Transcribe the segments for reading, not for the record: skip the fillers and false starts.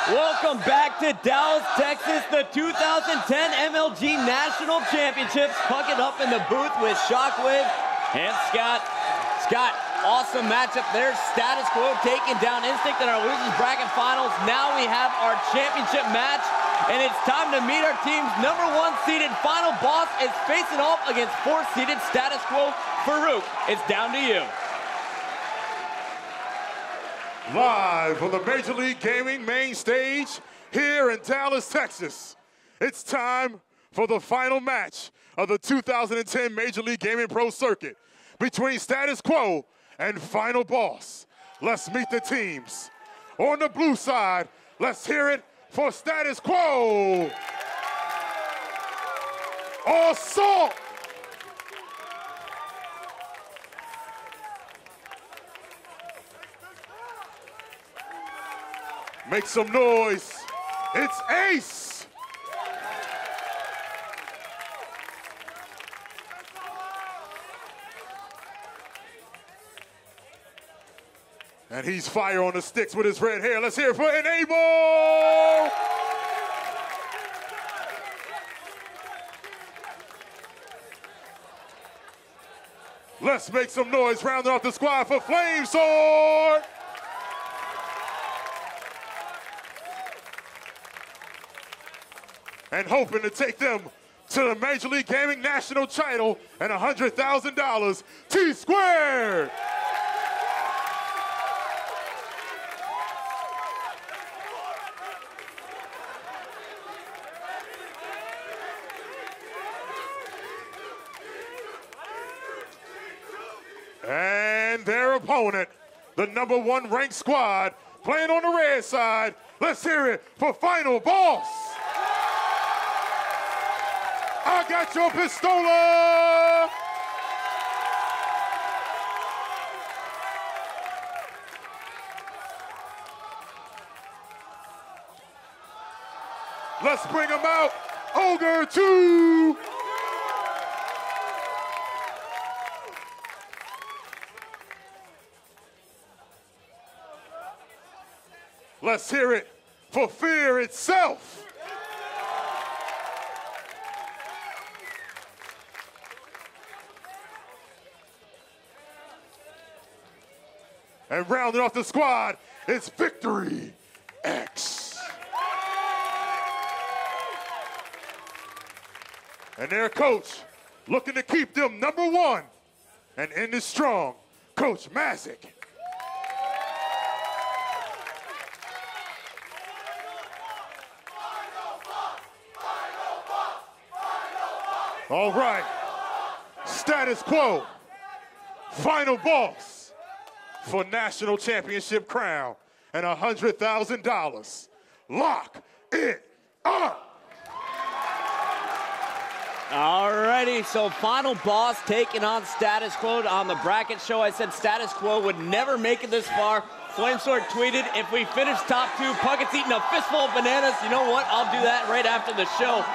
Welcome back to Dallas, Texas, the 2010 MLG National Championships. Pucking up in the booth with Shockwave and Scott. Scott, awesome matchup there. Status Quo taking down Instinct in our losers bracket finals. Now we have our championship match, and it's time to meet our team's #1 seeded final boss. Is facing off against 4th seeded Status Quo. Farouk, it's down to you. Live from the Major League Gaming main stage here in Dallas, Texas. It's time for the final match of the 2010 Major League Gaming Pro Circuit between Status Quo and Final Boss. Let's meet the teams. On the blue side, let's hear it for Status Quo. Assault! Make some noise. It's Ace. And he's fire on the sticks with his red hair. Let's hear it for Enable. Let's make some noise rounding off the squad for Flame Sword. And hoping to take them to the Major League Gaming National title and $100,000, T-Squared. And their opponent, the #1 ranked squad, playing on the red side. Let's hear it for Final Boss. I got your pistola! Let's bring him out, Ogre 2! Let's hear it for Fear itself! And rounding off the squad, it's Victory X. And their coach, looking to keep them #1 and end it strong, Coach Mazik. All right, Status Quo, Final Boss for National Championship crown and $100,000. Lock it up. Alrighty, so Final Boss taking on Status Quo. On the bracket show, I said Status Quo would never make it this far. Flamesword tweeted, if we finish top 2, Puckett's eating a fistful of bananas. You know what? I'll do that right after the show.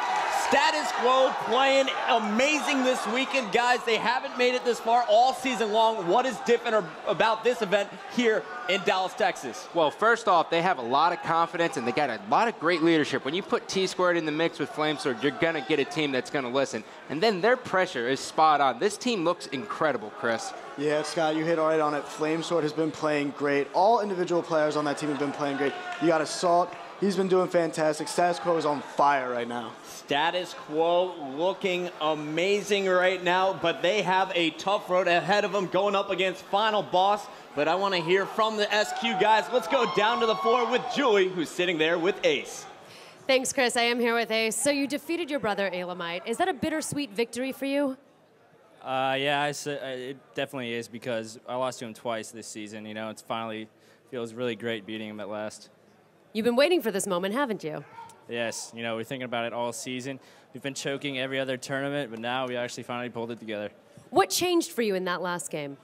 Status Quo playing amazing this weekend, guys. They haven't made it this far all season long. What is different about this event here in Dallas, Texas? Well, first off, they have a lot of confidence and they got a lot of great leadership. When you put T-Squared in the mix with Flamesword, you're going to get a team that's going to listen. And then their pressure is spot on. This team looks incredible, Chris. Yeah, Scott, you hit right on it. Flamesword has been playing great. All individual players on that team have been playing great. You got Assault. He's been doing fantastic. Status Quo is on fire right now. Status Quo looking amazing right now, but they have a tough road ahead of them going up against Final Boss. But I want to hear from the SQ guys. Let's go down to the floor with Julie, who's sitting there with Ace. Thanks, Chris. I am here with Ace. So you defeated your brother, Elamite. Is that a bittersweet victory for you? Yeah, it definitely is because I lost to him twice this season. You know, it's finally feels really great beating him at last. You've been waiting for this moment, haven't you? Yes, you know, we're thinking about it all season. We've been choking every other tournament, but now we actually finally pulled it together. What changed for you in that last game?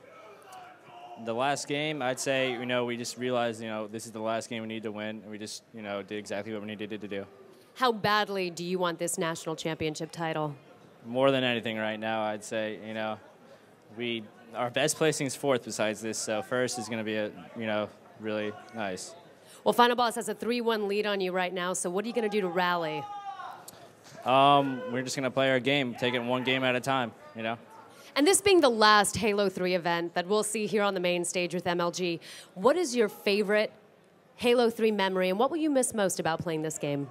The last game, I'd say, you know, we just realized, you know, this is the last game we need to win, and we just, you know, did exactly what we needed to do. How badly do you want this national championship title? More than anything right now, I'd say, you know, our best placing is 4th besides this, so 1st is going to be, you know, really nice. Well, Final Boss has a 3-1 lead on you right now, so what are you going to do to rally? We're just going to play our game, take it one game at a time, you know? And this being the last Halo 3 event that we'll see here on the main stage with MLG, what is your favorite Halo 3 memory, and what will you miss most about playing this game?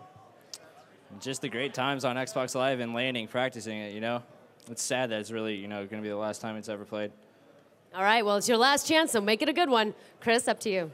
Just the great times on Xbox Live and landing, practicing it, you know? It's sad that it's really, you know, going to be the last time it's ever played. All right, well, it's your last chance, so make it a good one. Chris, up to you.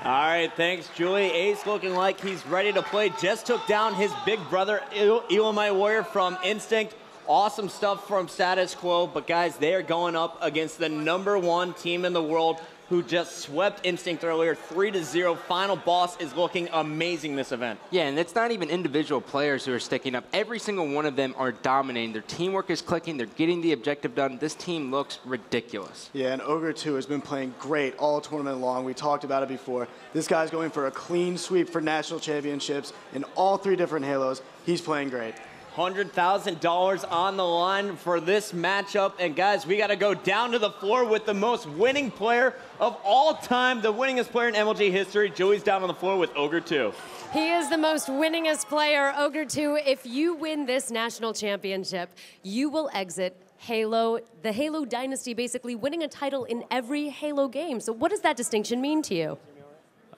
All right, thanks, Julie. Ace looking like he's ready to play. Just took down his big brother, Elamite Warrior from Instinct. Awesome stuff from Status Quo. But, guys, they are going up against the #1 team in the world who just swept Instinct earlier, 3-0. Final Boss is looking amazing this event. Yeah, and it's not even individual players who are sticking up. Every single one of them are dominating. Their teamwork is clicking. They're getting the objective done. This team looks ridiculous. Yeah, and Ogre 2 has been playing great all tournament long. We talked about it before. This guy's going for a clean sweep for national championships in all 3 different Halos. He's playing great. $100,000 on the line for this matchup. And guys, we got to go down to the floor with the most winning player of all time, the winningest player in MLG history. Joey's down on the floor with Ogre 2. He is the most winningest player, Ogre 2. If you win this national championship, you will exit Halo, the Halo dynasty, basically winning a title in every Halo game. So what does that distinction mean to you?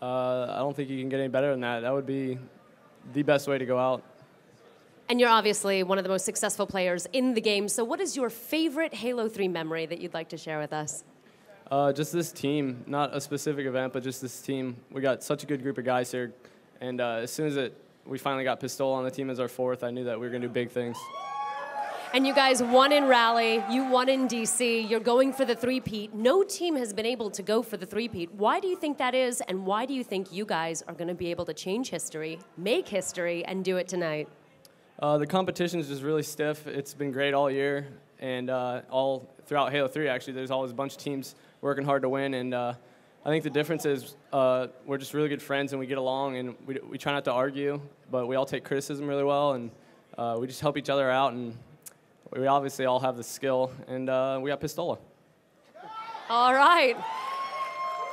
I don't think you can get any better than that. That would be the best way to go out. And you're obviously one of the most successful players in the game. So what is your favorite Halo 3 memory that you'd like to share with us? Just this team, not a specific event, but just this team. We got such a good group of guys here. And as soon as we finally got Pistola on the team as our 4th, I knew that we were going to do big things. And you guys won in Rally, you won in DC, you're going for the 3-peat. No team has been able to go for the 3-peat. Why do you think that is, and why do you think you guys are going to be able to change history, make history, and do it tonight? The competition is just really stiff. It's been great all year, and all throughout Halo 3, actually. There's always a bunch of teams working hard to win, and I think the difference is we're just really good friends, and we get along, and we try not to argue, but we all take criticism really well, and we just help each other out, and we obviously all have the skill, and we got Pistola. All right.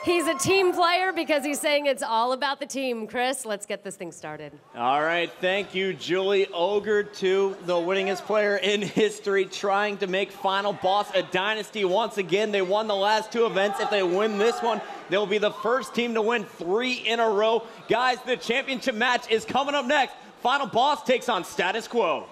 He's a team player because he's saying it's all about the team. Chris, let's get this thing started. All right, thank you, Julie. Ogre 2, the winningest player in history, trying to make Final Boss a dynasty once again. They won the last 2 events. If they win this one, they'll be the first team to win 3 in a row. Guys, the championship match is coming up next. Final Boss takes on Status Quo.